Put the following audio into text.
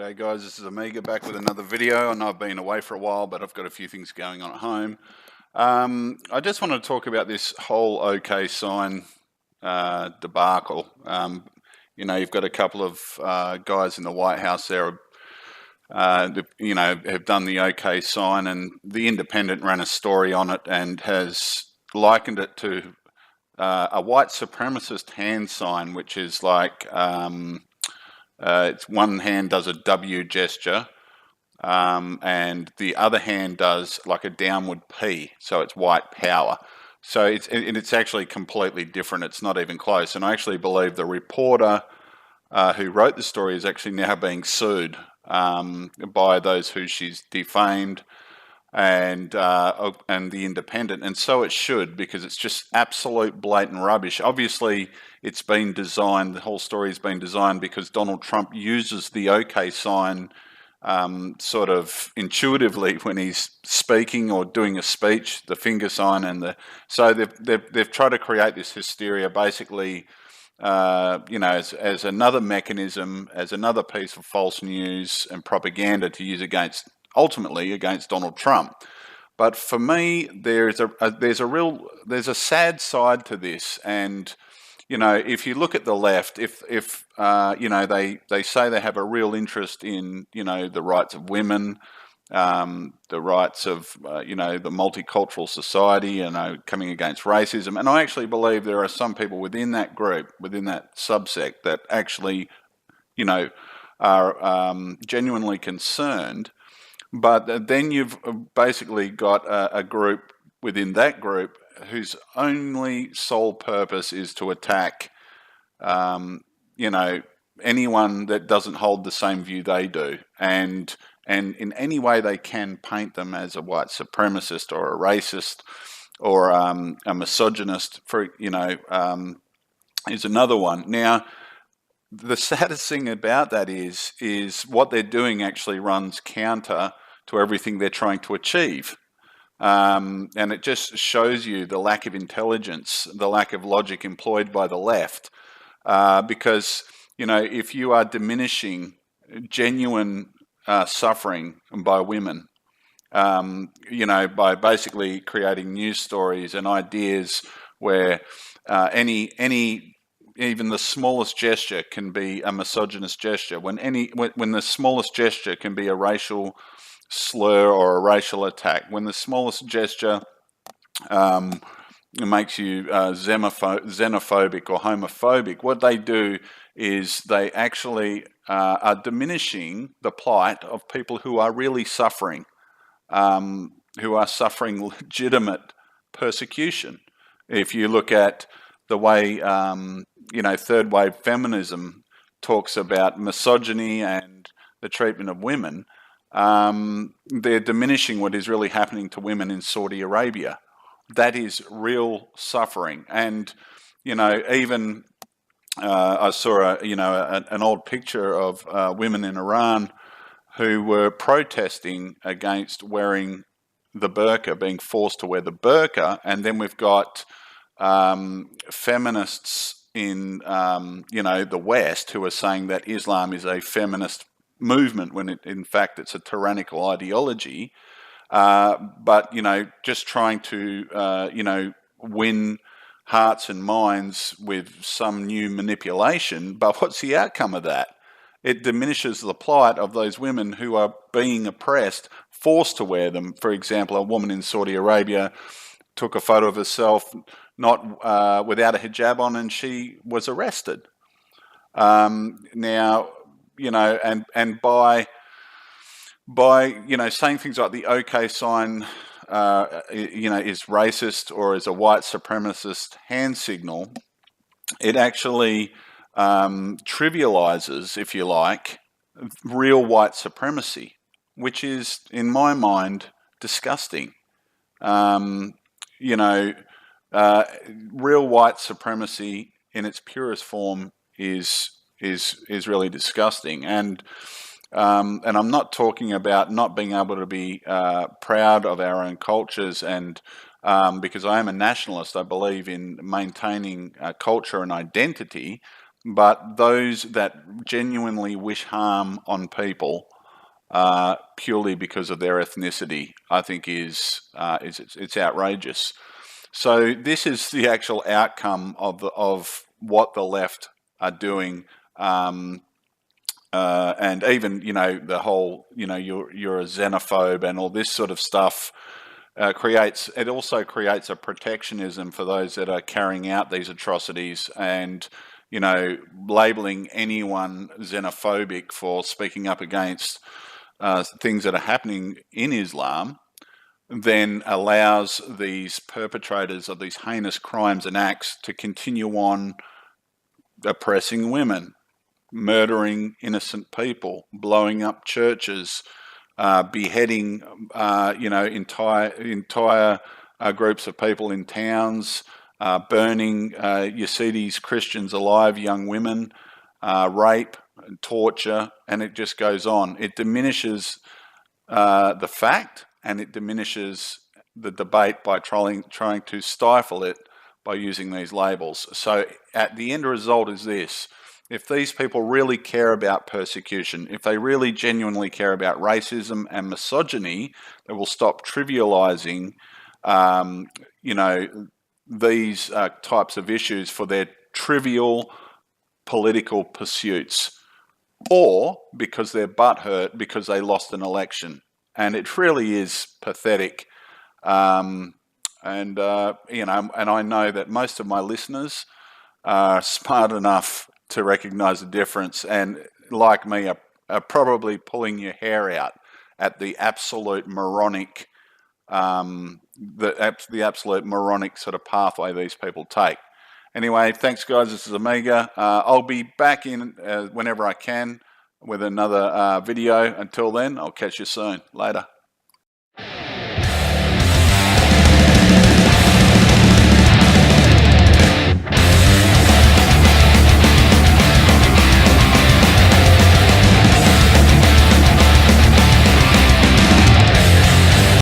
G'day guys, this is Amiga back with another video. And I've been away for a while, but I've got a few things going on at home. I just want to talk about this whole OK sign debacle. You've got a couple of guys in the White House there, have done the OK sign, and The Independent ran a story on it and has likened it to a white supremacist hand sign, which is like it's one hand does a W gesture, and the other hand does like a downward P, so it's white power. So it's actually completely different. It's not even close. And I actually believe the reporter who wrote the story is actually now being sued by those who she's defamed, and The Independent, and so it should, because it's just absolute blatant rubbish. Obviously, it's been designed, the whole story has been designed because Donald Trump uses the OK sign sort of intuitively when he's speaking or doing a speech, the finger sign, and so they've tried to create this hysteria, basically, as another mechanism, as another piece of false news and propaganda to use ultimately against Donald Trump. But for me, there's a sad side to this. And if you look at the left, if they say they have a real interest in the rights of women, the rights of the multicultural society, coming against racism, and I actually believe there are some people within that group, within that subsect, that actually are genuinely concerned. But then you've basically got a group within that group whose only sole purpose is to attack, anyone that doesn't hold the same view they do, and in any way they can paint them as a white supremacist or a racist or a misogynist. Is another one. Now, the saddest thing about that is what they're doing actually runs counter to everything they're trying to achieve. And it just shows you the lack of intelligence, the lack of logic employed by the left. Because, if you are diminishing genuine suffering by women, by basically creating news stories and ideas where even the smallest gesture can be a misogynist gesture, when the smallest gesture can be a racial slur or a racial attack, when the smallest gesture makes you xenophobic or homophobic, what they do is they actually are diminishing the plight of people who are really suffering, who are suffering legitimate persecution. If you look at the way third wave feminism talks about misogyny and the treatment of women, they're diminishing what is really happening to women in Saudi Arabia. That is real suffering. And even I saw an old picture of women in Iran who were protesting against wearing the burqa, being forced to wear the burqa, and then we've got feminists in the West who are saying that Islam is a feminist movement when in fact it's a tyrannical ideology, but just trying to win hearts and minds with some new manipulation. But what's the outcome of that? It diminishes the plight of those women who are being oppressed, forced to wear them. For example, a woman in Saudi Arabia took a photo of herself not without a hijab on, and she was arrested. Now, and by saying things like the OK sign, is racist or is a white supremacist hand signal, it actually trivializes, if you like, real white supremacy, which is, in my mind, disgusting. Real white supremacy in its purest form is really disgusting. And I'm not talking about not being able to be proud of our own cultures, and because I am a nationalist, I believe in maintaining culture and identity. but those that genuinely wish harm on people purely because of their ethnicity, I think it's outrageous. So this is the actual outcome of what the left are doing, and even the whole you're a xenophobe and all this sort of stuff. It also creates a protectionism for those that are carrying out these atrocities, and labeling anyone xenophobic for speaking up against things that are happening in Islam then allows these perpetrators of these heinous crimes and acts to continue on oppressing women, murdering innocent people, blowing up churches, beheading, entire groups of people in towns, burning Yazidis, Christians alive, young women, rape, and torture, and it just goes on. It diminishes the fact, and it diminishes the debate by trying to stifle it by using these labels. So at the end result is this: if these people really care about persecution, if they really genuinely care about racism and misogyny, they will stop trivializing, these types of issues for their trivial political pursuits, or because they're butthurt because they lost an election. And it really is pathetic. And I know that most of my listeners are smart enough to recognize the difference, and like me are probably pulling your hair out at the absolute moronic, the absolute moronic sort of pathway these people take. Anyway, thanks guys. This is Omega. I'll be back in whenever I can with another video. Until then, I'll catch you soon. Later.